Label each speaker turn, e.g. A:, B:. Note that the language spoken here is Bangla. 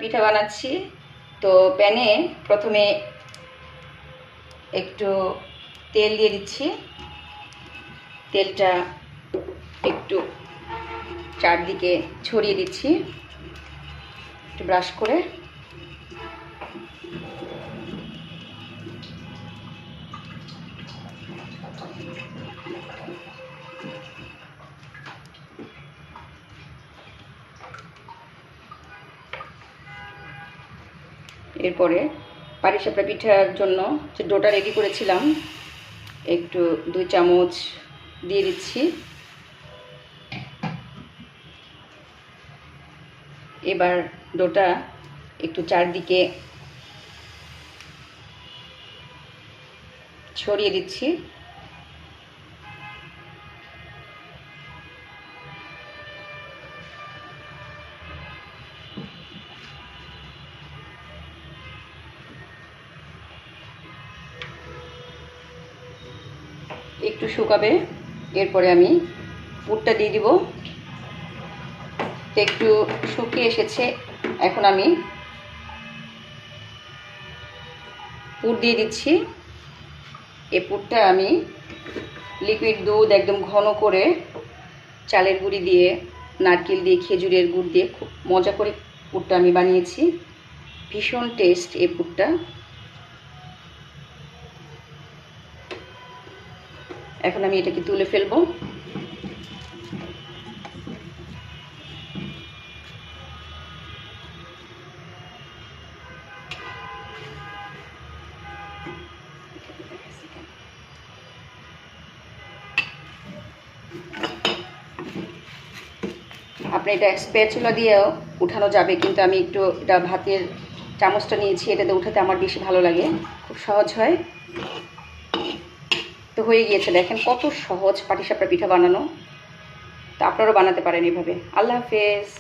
A: পিঠা বানাচ্ছি। তো প্যানে প্রথমে একটু তেল দিয়ে দিচ্ছি। তেলটা একটু চারদিকে ছড়িয়ে দিচ্ছি একটু ব্রাশ করে। এরপরে পাটিসাপটা পিঠার জন্য যে ডোটা রেডি করেছিলাম একটু 2 চামচ দিয়ে দিচ্ছি। এবার ডোটা একটু চারদিকে ছড়িয়ে দিচ্ছি। একটু শুকাবে, এরপরে আমি পুরটা দিয়ে দিব। একটু শুকিয়ে এসেছে, এখন আমি পুর দিয়ে দিচ্ছি। এই পুরটা আমি লিকুইড দুধ একদম ঘন করে চালের গুঁড়ি দিয়ে, নারকেল দিয়ে, খেজুরের গুড় দিয়ে খুব মজা করে পুরটা আমি বানিয়েছি। ভীষণ টেস্ট এই পুরটা। এখন আমি এটাকে তুলে ফেলবো। আপনি এটা স্প্যাচুলা দিয়েও উঠানো যাবে, কিন্তু আমি একটু এটা ভাতের চামচটা নিয়েছি, এটাতে উঠাতে আমার বেশি ভালো লাগে, খুব সহজ হয়। তো হয়ে গিয়েছে, দেখেন কত সহজ পাটিসাপটা পিঠা বানানো। তো আপনারাও বানাতে পারেন এভাবে। আল্লাহ হাফেজ।